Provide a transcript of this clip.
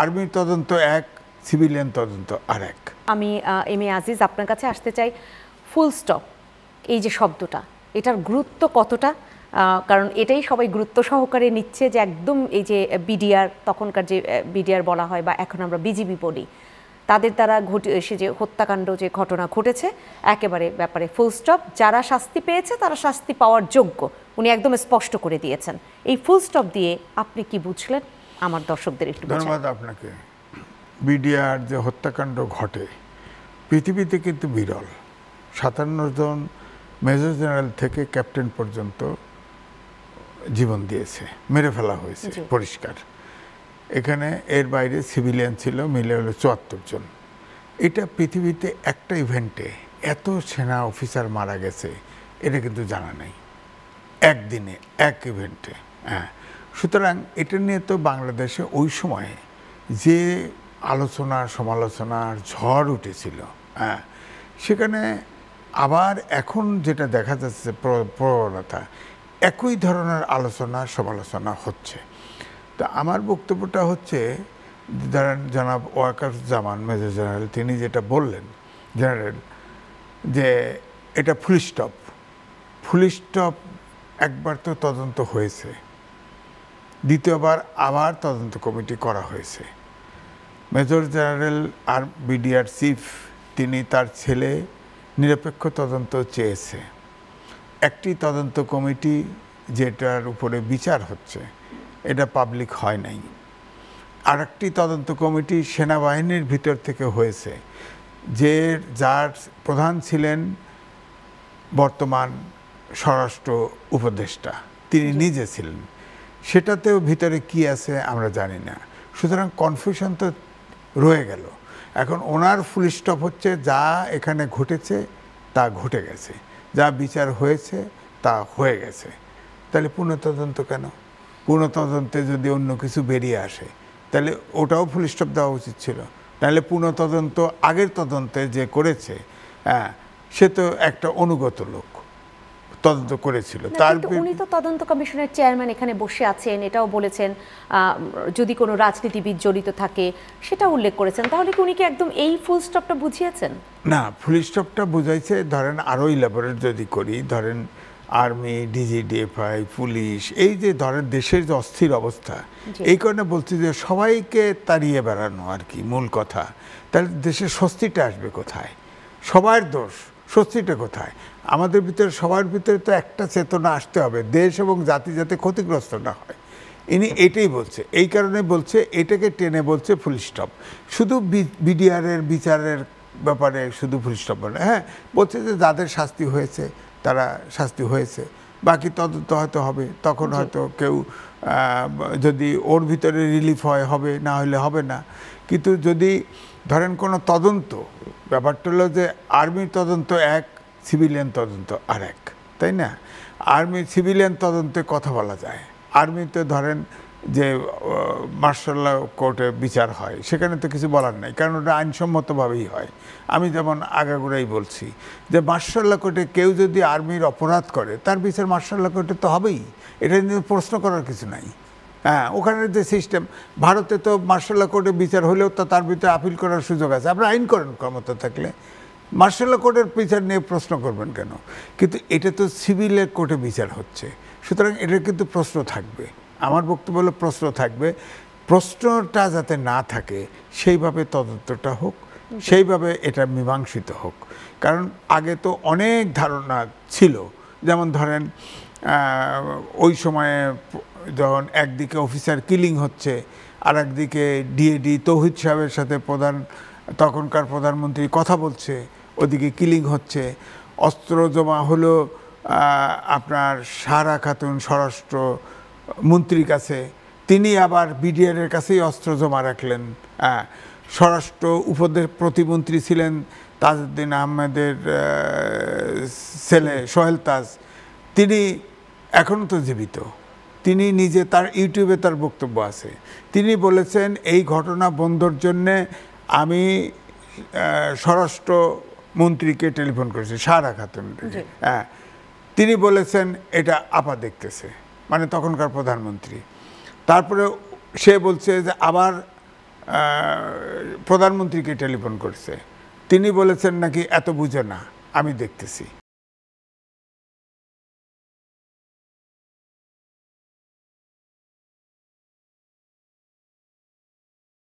আর্মির তদন্ত এক, সিভিলিয়ান তদন্ত আরেক। আমি এম এ আজিজ আপনার কাছে আসতে চাই, ফুল স্টপ এই যে শব্দটা, এটার গুরুত্ব কতটা? কারণ এটাই সবাই গুরুত্ব সহকারে নিচ্ছে যে একদম এই যে বিডিআর, তখনকার যে বিডিআর বলা হয় বা এখন আমরা বিজিবি বলি, তাদের দ্বারা সে যে হত্যাকাণ্ড যে ঘটনা ঘটেছে, একেবারে ব্যাপারে ফুল স্টপ। যারা শাস্তি পেয়েছে তারা শাস্তি পাওয়ার যোগ্য, উনি একদম স্পষ্ট করে দিয়েছেন। এই ফুল স্টপ দিয়ে আপনি কি বুঝলেন আমার দর্শকদের একটু ধন্যবাদ আপনাকে। বিডিআর যে হত্যাকাণ্ড ঘটে পৃথিবীতে কিন্তু বিরল। 57 জন মেজর জেনারেল থেকে ক্যাপ্টেন পর্যন্ত জীবন দিয়েছে, মেরে ফেলা হয়েছে পরিষ্কার। এখানে এর বাইরে সিভিলিয়ান ছিল, মিলে হলো 74 জন। এটা পৃথিবীতে একটা ইভেন্টে এত সেনা অফিসার মারা গেছে এটা কিন্তু জানা নেই, একদিনে এক ইভেন্টে। হ্যাঁ, সুতরাং এটা নিয়ে তো বাংলাদেশে ওই সময়ে যে আলোচনা সমালোচনার ঝড় উঠেছিল, হ্যাঁ, সেখানে আবার এখন যেটা দেখা যাচ্ছে প্রবণতা, একই ধরনের আলোচনা সমালোচনা হচ্ছে। তো আমার বক্তব্যটা হচ্ছে, ধরেন জনাব ওয়াকারুজ্জামান মেজর জেনারেল তিনি যেটা বললেন জেনারেল, যে এটা ফুল স্টপ। ফুল স্টপ একবার তো তদন্ত হয়েছে, দ্বিতীয়বার আবার তদন্ত কমিটি করা হয়েছে। মেজর জেনারেল আর বিডিআর চিফ তিনি তার ছেলে নিরপেক্ষ তদন্ত চেয়েছে। একটি তদন্ত কমিটি যেটার উপরে বিচার হচ্ছে এটা পাবলিক হয় নাই। আর একটি তদন্ত কমিটি সেনাবাহিনীর ভিতর থেকে হয়েছে, যার প্রধান ছিলেন বর্তমান স্বরাষ্ট্র উপদেষ্টা, তিনি নিজে ছিলেন। সেটাতেও ভিতরে কি আছে আমরা জানি না। সুতরাং কনফিউশন তো রয়ে গেল। এখন ওনার ফুল স্টপ হচ্ছে যা এখানে ঘটেছে তা ঘটে গেছে, যা বিচার হয়েছে তা হয়ে গেছে। তাহলে পুনঃতদন্ত কেন? পুনঃতদন্তে যদি অন্য কিছু বেরিয়ে আসে তাহলে ওটাও ফুল স্টপ দেওয়া উচিত ছিল। তাহলে পুনঃতদন্ত আগের তদন্তে যে করেছে, হ্যাঁ, সে তো একটা অনুগত লোক, তদন্ত করেছিল। উনি তো তদন্ত কমিশনের চেয়ারম্যান, এখানে বসে আছেন, এটাও বলেছেন যদি কোনো রাজনীতিবিদ জড়িত থাকে সেটা উল্লেখ করেছেন। তাহলে কি উনি কি একদম এই ফুল স্টপটা বুঝিয়েছেন? না, ফুল স্টপটা বুঝাইছে ধরেন আরও ইলাবোরেট যদি করি, ধরেন আর্মি, ডিজিডিএফআই, পুলিশ, এই যে ধরেন দেশের যে অস্থির অবস্থা, এই কারণে বলছি যে সবাইকে তাড়িয়ে বেড়ানো আর কি মূল কথা। তাহলে দেশের স্বস্তিটা আসবে কোথায়? সবার দোষ, স্বস্তিটা কোথায়? আমাদের ভিতরে, সবার ভিতরে তো একটা চেতনা আসতে হবে, দেশ এবং জাতি যাতে ক্ষতিগ্রস্ত না হয়। ইনি এটাই বলছে, এই কারণে বলছে, এটাকে টেনে বলছে ফুল স্টপ। শুধু বিডিআরের বিচারের ব্যাপারে শুধু ফুল স্টপ বলে, হ্যাঁ, বলছে যে যাদের শাস্তি হয়েছে তারা শাস্তি হয়েছে, বাকি তদন্ত হয়তো হবে, তখন হয়তো কেউ যদি ওর ভিতরে রিলিফ হয় হবে, না হলে হবে না। কিন্তু যদি ধরেন কোনো তদন্ত, ব্যাপারটা হলো যে আর্মির তদন্ত এক, সিভিলিয়ান তদন্ত আরেক, তাই না? আর্মি সিভিলিয়ান তদন্তে কথা বলা যায়, আর্মিতে ধরেন যে মার্শাল কোর্টে বিচার হয়, সেখানে তো কিছু বলার নাই, কারণ ওটা আইনসম্মতভাবেই হয়। আমি যেমন আগাগোড়াই বলছি যে মার্শাল কোর্টে কেউ যদি আর্মির অপরাধ করে তার বিচার মার্শাল কোর্টে তো হবেই, এটা নিয়ে প্রশ্ন করার কিছু নাই। হ্যাঁ, ওখানের যে সিস্টেম, ভারতে তো মার্শাল কোর্টে বিচার হলেও তো তার ভিতরে আপিল করার সুযোগ আছে। আপনারা আইন করেন ক্ষমতা থাকলে, মার্শাল কোর্টের বিচার নিয়ে প্রশ্ন করবেন কেন? কিন্তু এটা তো সিভিলের কোর্টে বিচার হচ্ছে, সুতরাং এটার কিন্তু প্রশ্ন থাকবে। আমার বক্তব্য হলো প্রশ্ন থাকবে, প্রশ্নটা যাতে না থাকে সেইভাবে তদন্তটা হোক, সেইভাবে এটা মীমাংসিত হোক। কারণ আগে তো অনেক ধারণা ছিল, যেমন ধরেন ওই সময়ে যখন একদিকে অফিসার কিলিং হচ্ছে, আর একদিকে ডিএডি তৌহিদ সাহেবের সাথে তখনকার প্রধানমন্ত্রী কথা বলছে, ওদিকে কিলিং হচ্ছে। অস্ত্র জমা হলো আপনার সারা খাতুন স্বরাষ্ট্র মন্ত্রীর কাছে, তিনি আবার বিডিআরের কাছেই অস্ত্র জমা রাখলেন। স্বরাষ্ট্র প্রতিমন্ত্রী ছিলেন তাজউদ্দিন আহমেদের ছেলে সোহেল তাজ, তিনি এখনও তো জীবিত, তিনি নিজে তার ইউটিউবে তার বক্তব্য আছে, তিনি বলেছেন এই ঘটনা বন্ধর জন্যে আমি স্বরাষ্ট্র মন্ত্রীকে টেলিফোন করেছি, সারা খাতুন। হ্যাঁ, তিনি বলেছেন এটা আপা দেখতেছে, মানে তখনকার প্রধানমন্ত্রী। তারপরে সে বলছে যে আবার প্রধানমন্ত্রীকে টেলিফোন করছে, তিনি বলেছেন নাকি এত বুঝো না, আমি দেখতেছি।